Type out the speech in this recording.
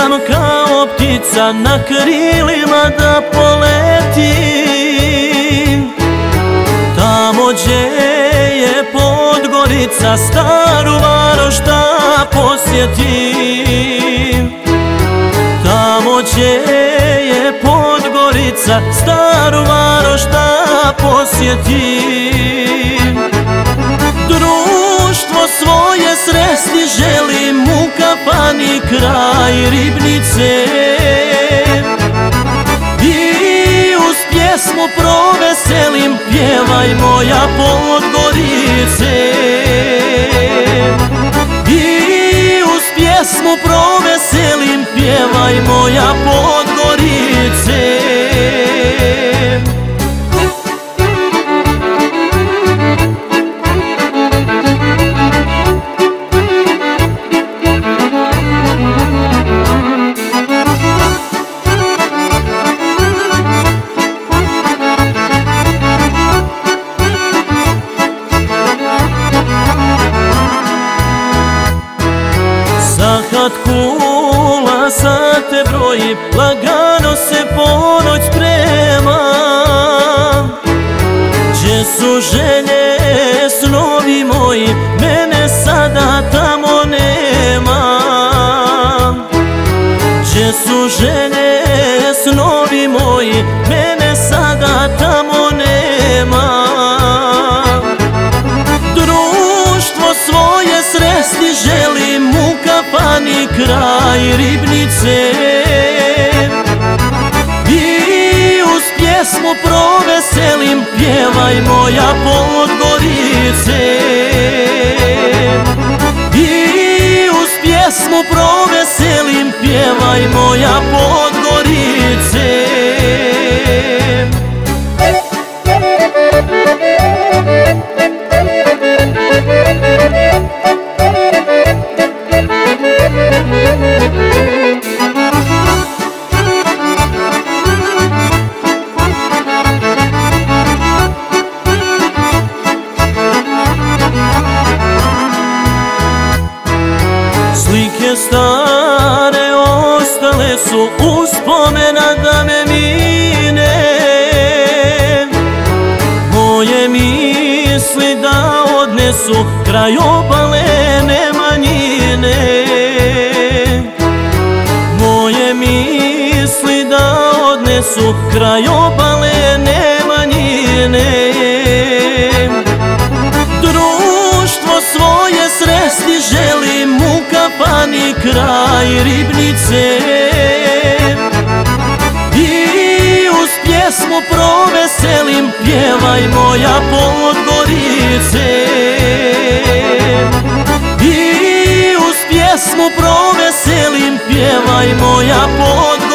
sam kao ptica na krilima da poletim. Tamo gdje je Podgorica, Staru Varoš da posjetim. Tamo gdje je Podgorica, Staru Varoš da posjetim. Društvo svoje sresti želim u kafani kraj Ribnice i uz pjesmu proveselim, pjevaj moja Podgorice. I uz pjesmu proveselim, pjevaj moja Podgorice. Kad kula sate broji, lagano se ponoć sprema. Gdje su želje, snovi moji, mene sada tamo nema. Gdje su želje, snovi moji, mene sada tamo nema. Društvo svoje sresti želim u kafani kraj Ribnice i uz pjesmu proveselim, pjevaj moja Podgorice. I uz pjesmu proveselim, pjevaj moja Podgorice. Slike stare ostale su uspomena da me mine. Moje misli da odnesu kraj obale Nemanjine. Moje misli da odnesu kraj obale Nemanjine. Društvo svoje sresti želim u kafani kraj Ribnice i uz pjesmu proveselim, pjevaj moja Podgorice. I uz pjesmu proveselim, pjevaj moja Podgorice.